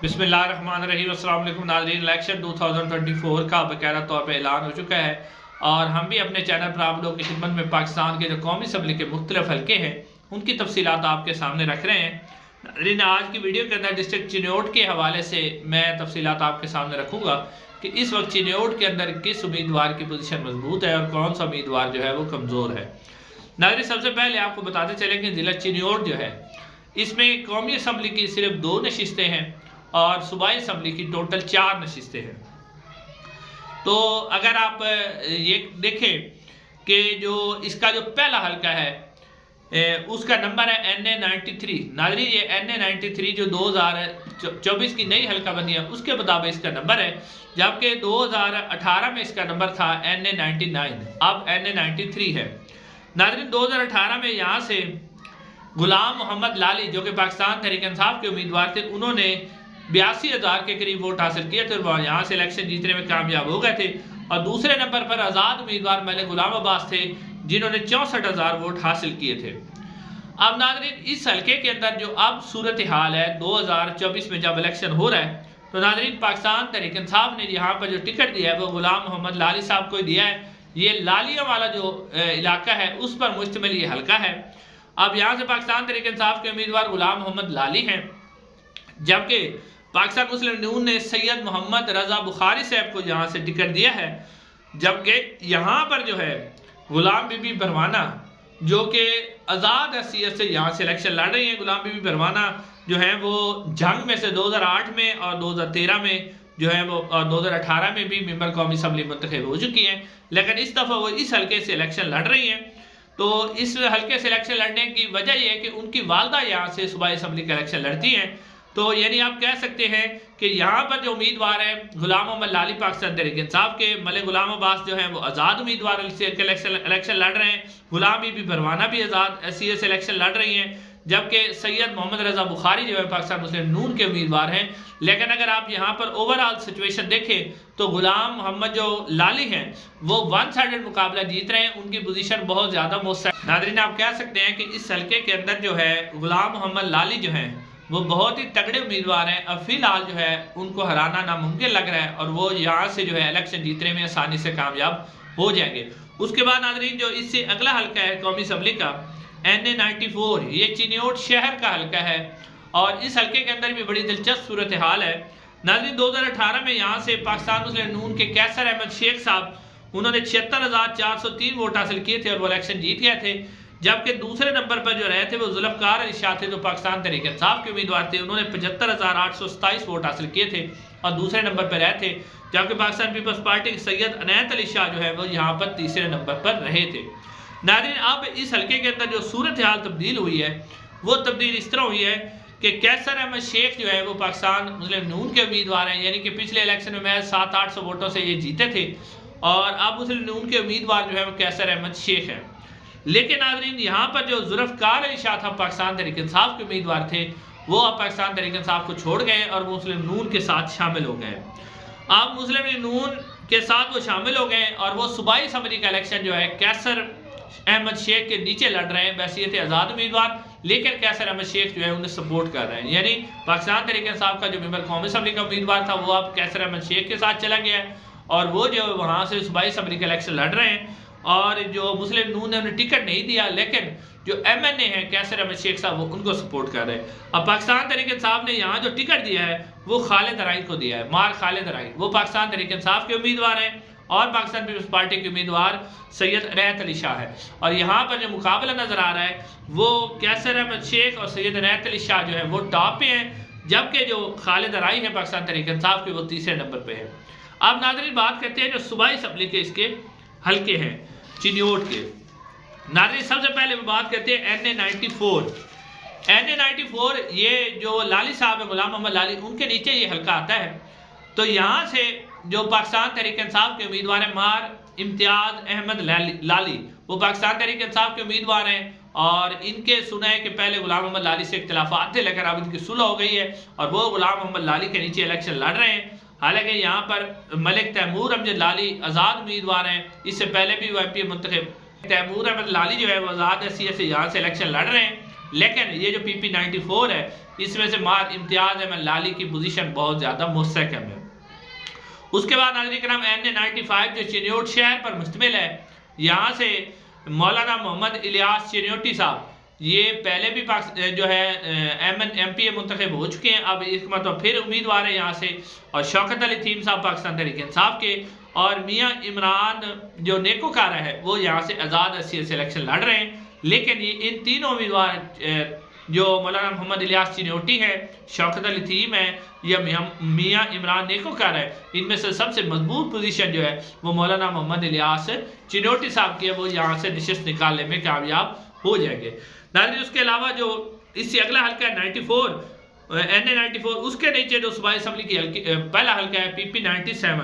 बिस्मिल्लाहिर्रहमानिर्रहीम। अस्सलाम वालेकुम नाज़रीन। इलेक्शन 2024 का बाकायदा तौर पर ऐलान हो चुका है और हम भी अपने चैनल पर आप लोगों की खिदमत में पाकिस्तान के जो कौमी असम्बली के मुख्तलिफ हल्के हैं उनकी तफसीलात आपके सामने रख रहे हैं। नाज़रीन, आज की वीडियो के अंदर डिस्ट्रिक्ट चिन्योट के हवाले से मैं तफसीलात आपके सामने रखूँगा कि इस वक्त चिन्योट के अंदर किस उम्मीदवार की पोजीशन मजबूत है और कौन सा उम्मीदवार जो है वो कमज़ोर है। नाज़रीन, सबसे पहले आपको बताते चले कि ज़िला चिन्योट जो है इसमें कौमी असम्बली की सिर्फ 2 नशिस्तें हैं और सूबाई असम्बली की टोटल 4 नशिस्तें हैं। तो अगर आप ये देखें कि जो इसका जो पहला हल्का है उसका नंबर है NA93। नाज़रीन, ये NA93 जो 2024 की नई हल्का बनी है उसके मुताबिक इसका नंबर है, जबकि 2018 में इसका नंबर था NA99, अब NA93 है। नाज़रीन, 2018 में यहाँ से गुलाम मोहम्मद लाली जो कि पाकिस्तान तहरीक इंसाफ के उम्मीदवार थे, उन्होंने 82,000 के करीब वोट हासिल किए थे और वह यहाँ से इलेक्शन जीतने में कामयाब हो गए थे। और दूसरे नंबर पर आज़ाद उम्मीदवार मलिक गुलाम अब्बास थे जिन्होंने 64,000 वोट हासिल किए थे। अब नाज़रीन, इस हल्के के अंदर जो अब सूरत हाल है 2024 में जब इलेक्शन हो रहा है, तो नाज़रीन पाकिस्तान तहरीक इंसाफ ने यहाँ पर जो टिकट दिया है वो गुलाम मोहम्मद लाली साहब को दिया है। ये लालिया वाला जो इलाका है उस पर मुश्तमिल ये हल्का है। अब यहाँ से पाकिस्तान तहरीक इंसाफ के उम्मीदवार गुलाम मोहम्मद लाली हैं, जबकि पाकिस्तान मुस्लिम नून ने सैयद मोहम्मद रजा बुखारी साहब को यहाँ से टिकट दिया है। जबकि यहाँ पर जो है गुलाम बीबी परवाना जो कि आज़ाद हैसियत से यहाँ से इलेक्शन लड़ रही हैं। गुलाम बीबी परवाना जो है वो जंग में से 2008 में और 2013 में जो है वो 2018 में भी मेंबर कौमी असम्बली मुंतखब हो चुकी हैं, लेकिन इस दफ़ा वो इस हल्के से इलेक्शन लड़ रही हैं। तो इस हल्के से इलेक्शन लड़ने की वजह यह है कि उनकी वालदा यहाँ से सूबाई असम्बली का इलेक्शन लड़ती हैं। तो यानी आप कह सकते हैं कि यहाँ पर जो उम्मीदवार है गुलाम मोहम्मद लाली पाकिस्तान तहरीक इंसाफ के, मलिक गुलाम अब्बास जो है वो आज़ाद उम्मीदवार से इलेक्शन लड़ रहे हैं, गुलाम बीबी परवाना भी आज़ाद हैसियत से इलेक्शन लड़ रही हैं, जबकि सैयद मोहम्मद रजा बुखारी जो है पाकिस्तान मुस्लिम नून के उम्मीदवार हैं। लेकिन अगर आप यहाँ पर ओवरऑल सिचुएशन देखें तो गुलाम मोहम्मद जो लाली हैं वो 1 साइडेड मुकाबला जीत रहे हैं, उनकी पोजीशन बहुत ज़्यादा मुस्तकिल। नाज़रीन, आप कह सकते हैं कि इस हल्के के अंदर जो है गुलाम मोहम्मद लाली जो हैं वो बहुत ही तगड़े उम्मीदवार हैं। अब फिलहाल जो है उनको हराना नामुमकिन लग रहा है और वो यहाँ से जो है इलेक्शन जीतने में आसानी से कामयाब हो जाएंगे। उसके बाद नाज़रीन, जो इससे अगला हल्का है कौमी असम्बली का NA94, ये चिन्योट शहर का हल्का है और इस हल्के के अंदर भी बड़ी दिलचस्प सूरत हाल है। नाज़रीन, 2018 में यहाँ से पाकिस्तान मुस्लिम नून के कैसर अहमद शेख साहब उन्होंने 76,403 वोट हासिल किए थे और वो इलेक्शन जीत गए थे। जबकि दूसरे नंबर पर जो रहे थे वो जुल्फ़कार अली शाह थे जो पाकिस्तान तहरीक इंसाफ के उम्मीदवार थे, उन्होंने 75,827 वोट हासिल किए थे और दूसरे नंबर पर रहे थे। जबकि पाकिस्तान पीपल्स पार्टी के सैयद अनायत अली शाह जो है वो यहाँ पर तीसरे नंबर पर रहे थे। नाज़रीन, अब इस हल्के के अंदर जो सूरत हाल तब्दील हुई है वो तब्दील इस तरह हुई है कि कैसर अहमद शेख जो है वो पाकिस्तान मुस्लिम नून के उम्मीदवार हैं, यानी कि पिछले इलेक्शन में महज 700-800 वोटों से ये जीते थे और अब मुस्लिम नून के उम्मीदवार जो है वो कैसर अहमद शेख हैं। लेकिन नाज़रीन, यहाँ पर जो जुल्फ़कार अली शाह था पाकिस्तान तहरीक इंसाफ के उम्मीदवार थे वो अब पाकिस्तान तहरीक इंसाफ को छोड़ गए और वो मुस्लिम नून के साथ शामिल हो गए। अब मुस्लिम नून के साथ वो शामिल हो गए और वो सूबाई असम्बली का इलेक्शन जो है कैसर अहमद शेख के नीचे लड़ रहे हैं बहसीयत आज़ाद उम्मीदवार, लेकिन कैसर अहमद शेख जो है उन्हें सपोर्ट कर रहे हैं। यानी पाकिस्तान तहरीक इंसाफ का जो मेंबर कौमी असम्बली का उम्मीदवार था वो अब कैसर अहमद शेख के साथ चला गया है और वो जो वहाँ से सूबाई असम्बली का इलेक्शन लड़ रहे हैं। और जो मुस्लिम नून ने उन्हें टिकट नहीं दिया, लेकिन जो MNA है कैसर अहमद शेख साहब वो उनको सपोर्ट कर रहे हैं। अब पाकिस्तान तहरीक इंसाफ ने यहाँ जो टिकट दिया है वो खालिद राई को दिया है, मार खालिद राई, वो पाकिस्तान तहरीक इंसाफ के उम्मीदवार हैं और पाकिस्तान पीपल्स पार्टी के उम्मीदवार सैयद अनायत अली शाह है। और यहाँ पर जो मुकाबला नजर आ रहा है वो कैसर अहमद शेख और सैयद अनायत अली शाह जो है वो टॉप पे हैं, जबकि जो खालिद राई है पाकिस्तान तहरीक इंसाफ के वो तीसरे नंबर पे है। अब नाज़रीन, बात करते हैं जो सूबाई असम्बली के इसके हल्के हैं चिन्योट के। नाज़रीन, सबसे पहले बात करते हैं NA94। NA94 ये जो लाली साहब है गुलाम मोहम्मद लाली, उनके नीचे ये हल्का आता है। तो यहाँ से जो पाकिस्तान तहरीक इंसाफ के उम्मीदवार हैं मार इम्तियाज अहमद लाली, वो पाकिस्तान तहरीक इंसाफ के उम्मीदवार हैं और इनके सुना है कि पहले गुलाम मोहम्मद लाली से इख्तिलाफात थे, लेकिन अब इनकी सुलह हो गई है और वो गुलाम मोहम्मद लाली के नीचे इलेक्शन लड़ रहे हैं। हालांकि यहाँ पर मलिक तैमूर अमजद लाली आज़ाद उम्मीदवार हैं, इससे पहले भी वो MP मुंतखब। तैमूर अहमद लाली जो है वो आज़ाद हैसियत से यहाँ से इलेक्शन लड़ रहे हैं लेकिन ये जो PP94 है इसमें से मार इम्तियाज अहमद लाली की पोजीशन बहुत ज़्यादा मुस्तहकम है। उसके बाद नाज़रीन कराम NA95 जो चिन्योट शहर पर मुश्तमिल है, यहाँ से मौलाना मोहम्मद इलियास चिन्योटी साहब ये पहले भी जो है MPA मुंतखब हो चुके हैं, अब एक मतलब फिर उम्मीदवार है यहाँ से। और शौकत अली थीम साहब पाकिस्तान तहरीक इंसाफ के, और मियाँ इमरान जो नेकोकारा है वो यहाँ से आज़ाद हैसियत से इलेक्शन लड़ रहे हैं। लेकिन ये इन तीनों उम्मीदवार जो मौलाना मोहम्मद इलियास चिन्योटी है, शौकत अली थीम है या मियाँ इमरान नेकोकार है, इनमें से सबसे मजबूत पोजीशन जो है वो मौलाना मोहम्मद इलियास चिन्योटी साहब की है, वो यहाँ से नशिस्त निकालने में कामयाब हो जाएंगे। नाज़रीन उसके अलावा जो इससे अगला हल्का है 94 NA94, उसके नीचे जो सूबाई असम्बली की पहला हल्का है PP97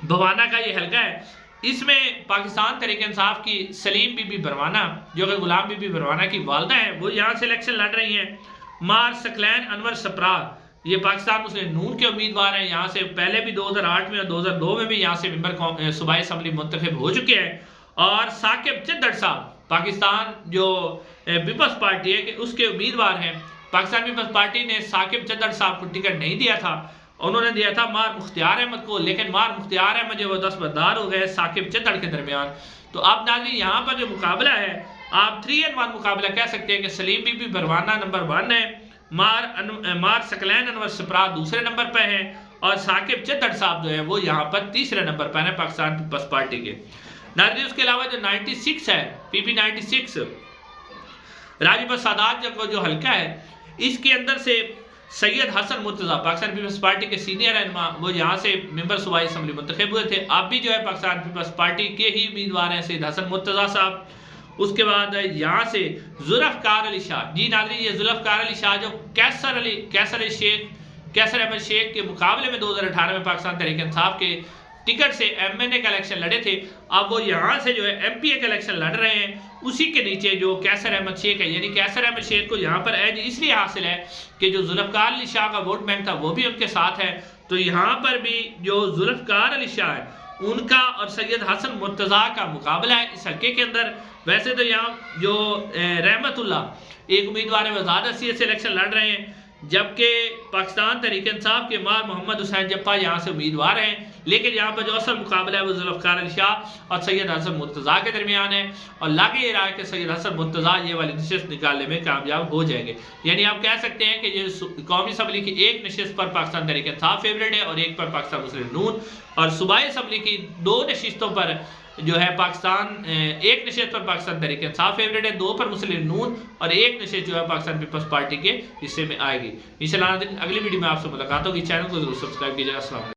भवाना का ये हल्का है। इसमें पाकिस्तान तहरीक इंसाफ की सलीम बीबी बरवाना जो कि गुलाम बीबी बरवाना की वालदा है वो यहाँ से इलेक्शन लड़ रही हैं। मार सकलैन अनवर सप्रा ये पाकिस्तान मुस्लिम नून के उम्मीदवार हैं, यहाँ से पहले भी 2008 में और 2002 में भी यहाँ से मेंबर सूबाई असम्बली मुंतखब हो चुके हैं। और साकिब चिद्दड़ साहब पाकिस्तान जो पीपल्स पार्टी है कि उसके उम्मीदवार हैं। पाकिस्तान पीपल्स पार्टी ने साकिब चिद्दड़ साहब को टिकट नहीं दिया था, उन्होंने दिया था मार मुख्तियार अहमद को, लेकिन मार मुख्तियार अहमद जो वो दस्तबरदार हो गए साकिब चिद्दड़ के दरमियान। तो अब नाज़रीन यहाँ पर जो मुकाबला है आप 3-in-1 मुकाबला कह सकते हैं कि सलीम बीबी बरवाना नंबर 1 है, मार सकलैन अनवर सप्रा दूसरे नंबर पर हैं, और साकिब चिद्दड़ साहब जो है वो यहाँ पर तीसरे नंबर पर है पाकिस्तान पीपल्स पार्टी के। नाज़रीन उसके अलावा जो 96 है PP96 राजीव सादात जो हल्का है, इसके अंदर से सैयद हसन मुर्तज़ा पाकिस्तान पीपल्स पार्टी के सीनियर रहनुमा वो यहाँ से मेंबर सूबाई असम्बली मुंतखब हुए थे, अब भी जो है पाकिस्तान पीपल्स पार्टी के ही उम्मीदवार हैं सैयद हसन मुर्तज़ा साहब। उसके बाद यहाँ से जुल्फ़कार अली शाह, जी नाज़रीन ये जुल्फ़कार अली शाह जो कैसर अहमद शेख के मुकाबले में 2018 में पाकिस्तान तहरीक इंसाफ के टिकट से MNA का इलेक्शन लड़े थे, अब वो यहाँ से जो है MPA का इलेक्शन लड़ रहे हैं। उसी के नीचे जो कैसर अहमद शेख है, यानी कैसर अहमद शेख को यहाँ पर एज इसलिए हासिल है कि जो जुल्फ़कार अली शाह का वोट बैंक था वो भी उनके साथ है। तो यहाँ पर भी जो जुल्फ़कार अली शाह है उनका और सैयद हसन मुर्तज़ा का मुकाबला है इस हल्के के अंदर। वैसे तो यहाँ जो रहमतुल्लाह एक उम्मीदवार है वो आज़ाद हैसियत से इलेक्शन लड़ रहे हैं, जबकि पाकिस्तान तहरीक इंसाफ के मार मोहम्मद हुसैन जप्पा यहाँ से उम्मीदवार हैं। लेकिन यहाँ पर जो असल मुकाबला है वो जुल्फ़कार अली शाह और सैयद हसन मुर्तज़ा के दरमियान है, और लग ये रहा है कि सैयद हसन मुर्तज़ा ये वाली नशिस्त निकालने में कामयाब हो जाएंगे। यानी आप कह सकते हैं कि ये कौमी असम्बली की एक नशिस्त पर पाकिस्तान तहरीक इंसाफ फेवरेट है और एक पर पाकिस्तान मुस्लिम नून, और सूबाई असम्बली की 2 नशिस्तों पर जो है पाकिस्तान एक नशिस्त पर पाकिस्तान तहरीक इंसाफ फेवरेट है, 2 पर मुस्लिम नून और एक नशिस्त जो है पाकिस्तान पीपल्स पार्टी के हिस्से में आएगी। इंशाअल्लाह अगली वीडियो में आपसे मुलाकात होगी। चैनल को जरूर सब्सक्राइब कीजिएगा। अस्सलाम वालेकुम।